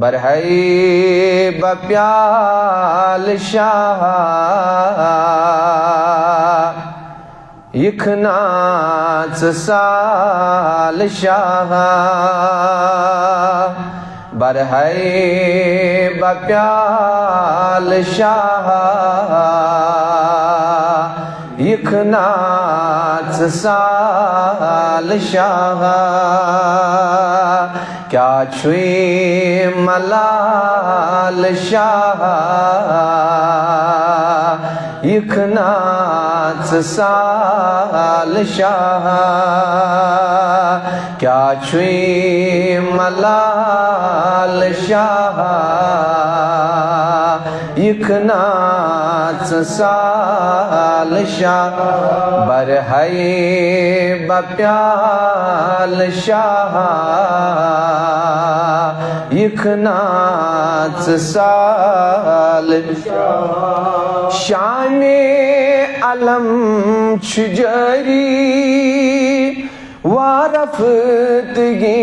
برہی بپیال شاہ یکھناچ سال شاہ برہی بپیال شاہ یکھناچ سال شاہ کیا چھوئی ملال شاہ یکھناچ سال شاہ کیا چھوئی ملال شاہ یکھناچ سال شاہ برہی بپیال شاہ یکھناچ سال شان علم چھ جاری وارفتگی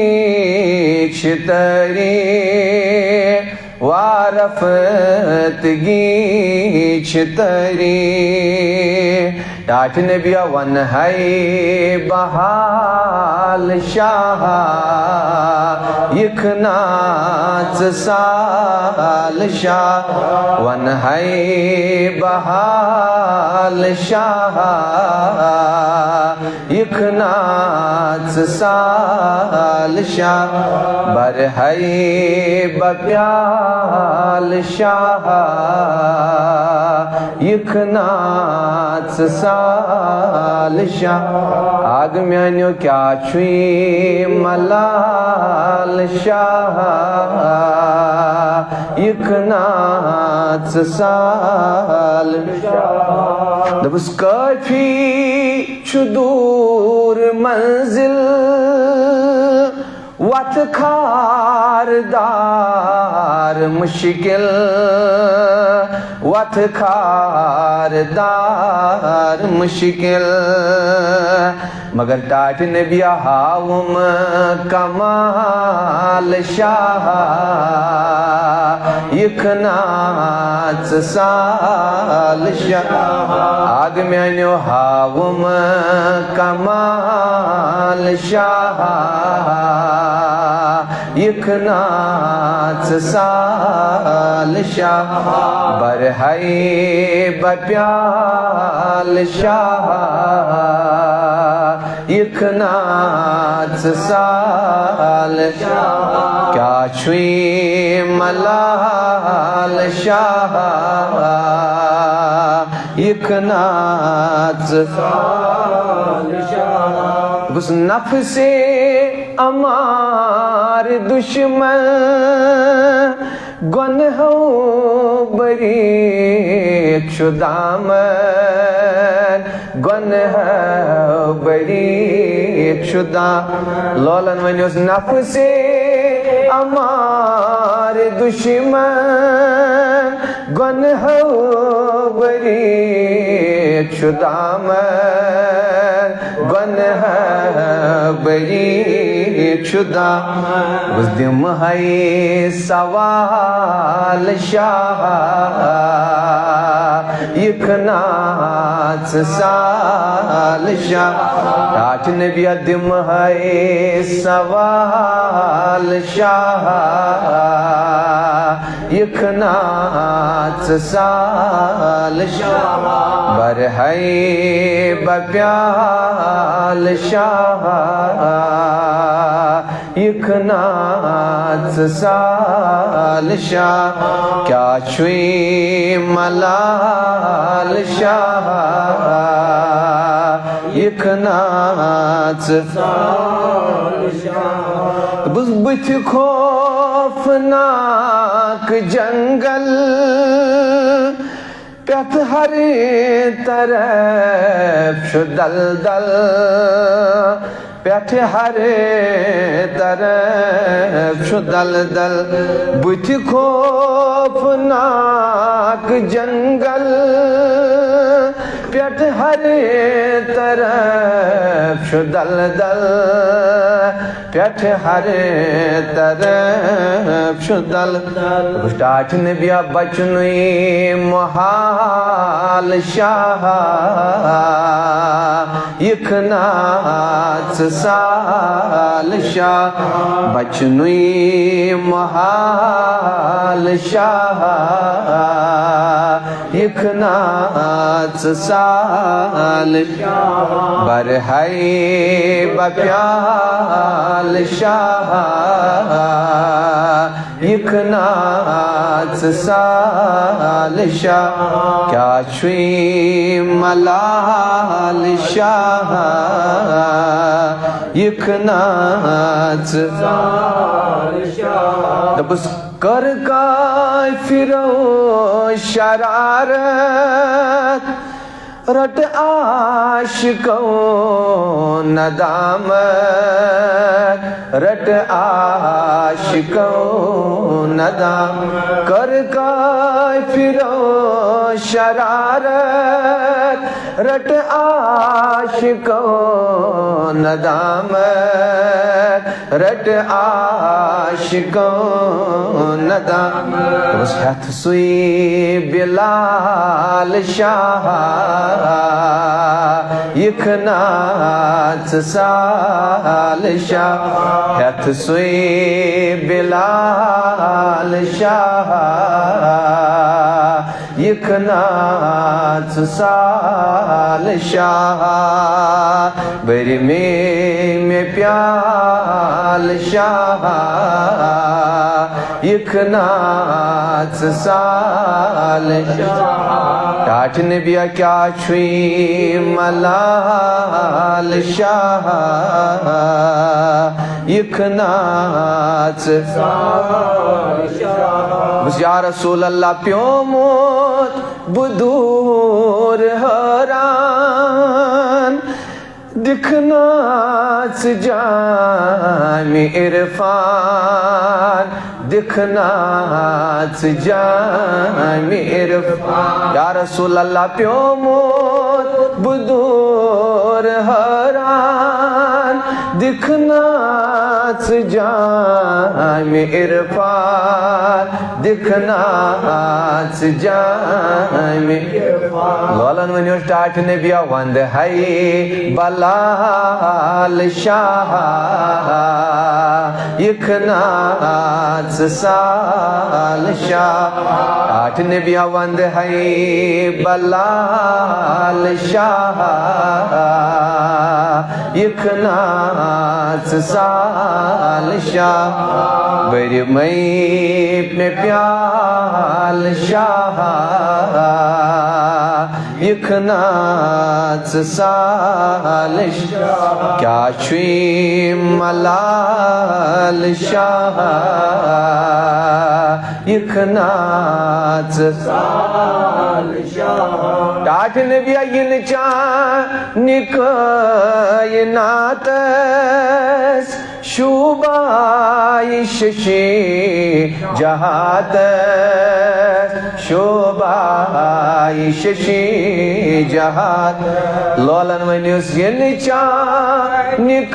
چھ تری وارفتگی چھ تری ٹاٹھ نبیہ ون ہے بحال شاہ یکھناچ سال شاہ ون ہے بحال شاہ یکھناچ سال شاہ برہی بپیال شاہ یکھناچ سال شاہ آگ میانیو کیا چھوئی ملال شاہ یکھناچ سال شاہ دبس کافی چھو دور منزل وت کھار دار مشکل وت کھار دار مشکل مگر ٹاٹھ نبیہ ہاوم کمال شاہ یکھناچ سال شاہ آگ میانیو ہاوم کمال شاہ یکھناچ سال شاہ برہی بپیال شاہ یکھناچ سال شاہ کیا چھوئی ملال شاہ یکھناچ سال شاہ بس نفس امار دشمن گنہو بریک شو دامن گنہو بریک شو دامن لولن ونیوس نفس امار دشمن گنہو بریک شو دامن گنہو بریک شو دامن بس دم ہے سوال شاہ یکھناچ سال شاہ ٹاٹھ نبیہ دم ہے سوال شاہ یکھناچ سال شاہ برہی بپیال شاہ یکھناچ سال شاہ کیا چھوئی ملال شاہ یکھناچ سال شاہ بس بت خوفناک جنگل پتھ ہر طرف شو دلدل پیٹھ ہر طرف شو دلدل بُتھِ خوفناک جنگل پیٹھ ہر طرف شو دلدل پیٹھ ہر طرف شو دلدل ٹاٹھ نبیا بچنوی محال شاہ یکھنات سال شاہ بچنوی محال شاہ یکھنات سال برہائی بپیال شاہ یکھنات سال شاہ کیا چھوئی ملال شاہ یکھنات سال شاہ دبس کر کافرو شرارت رٹ عاشقو ندامت رٹ عاشقو ندامت کر کافرو شرارت رٹ عاشقو ندامت رٹ عاشقو ندامت بس ہتھ سوئی بلال شاہ یکھنات سال شاہ ہتھ سوئی بلال شاہ یکھنات سال شاہ بری میں پیال شاہ یکھنات سال شاہ ٹاٹھ نبیا کیا چھوئی ملال شاہ یکھنات سال شاہ بس یا رسول اللہ پیومت بدور حران دکھنات جامع عرفان دکھنات جامع عرفان یا رسول اللہ پیومت بدور حران دکھنات جامع عرفان دکھنات جامع عرفان لولن ونیوش ٹاٹھ نبیا وند ہے بلال شاہ یکھنات سال شاہ ٹاٹھ نبیا وند ہے بلال شاہ یکھنات سال شاہ بری میں پیال شاہ یکھنات سال شاہ کیا چھوئی ملال شاہ یکھنات سال شاہ ٹاٹھ نبیا ین چانک ناتس شوبائی ششی جہاتس شوبائی ششی جہات لولن ونیوس ین چانک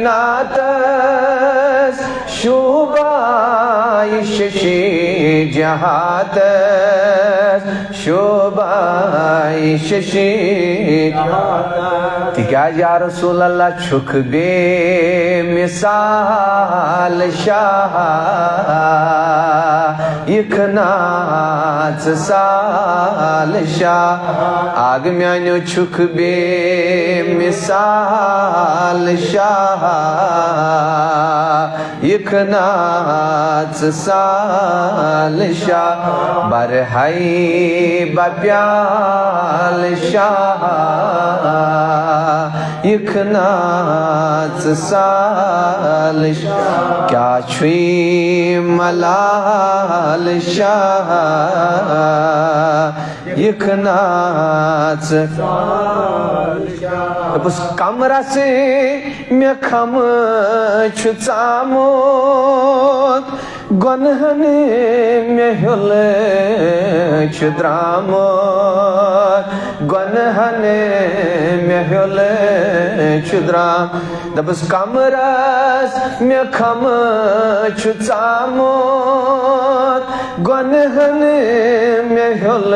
ناتس شوبائی ششی جہاتس شوبائی ششی تکیاز یا رسول اللہ چھک بے مثال شاہ یکھنات سال شاہ آگ میانیو چھک بے مثال شاہ یکھنات سال شاہ برہائی بپیال شاہ یکھنات سال شاہ کیا چھوئی ملال شاہ یکھناچ دپس کمرہ سے میں کھم چھاموت گنہن میں ہل دراموت گنہن میں ہل درام دپس کمرس میں کھم چھاموت گنہن میں ہل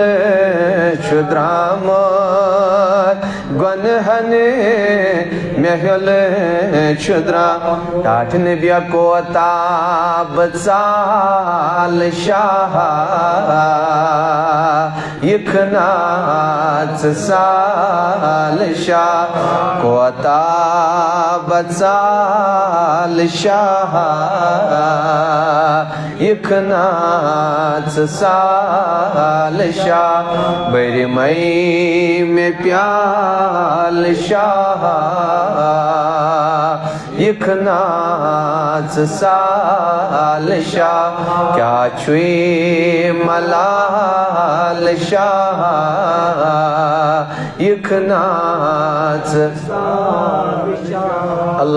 دراموت گنہن میں ہل درام ٹاٹھ نبیا کو تاب ژال شاہ یکھناچ ژال شاہ کو تاب ژال شاہ یکھناچ ژال شاہ بری مئی میں پیال شاہ یکھناچ ژال شاہ کیا چھوئی ملال شاہ یکھناچ اللہ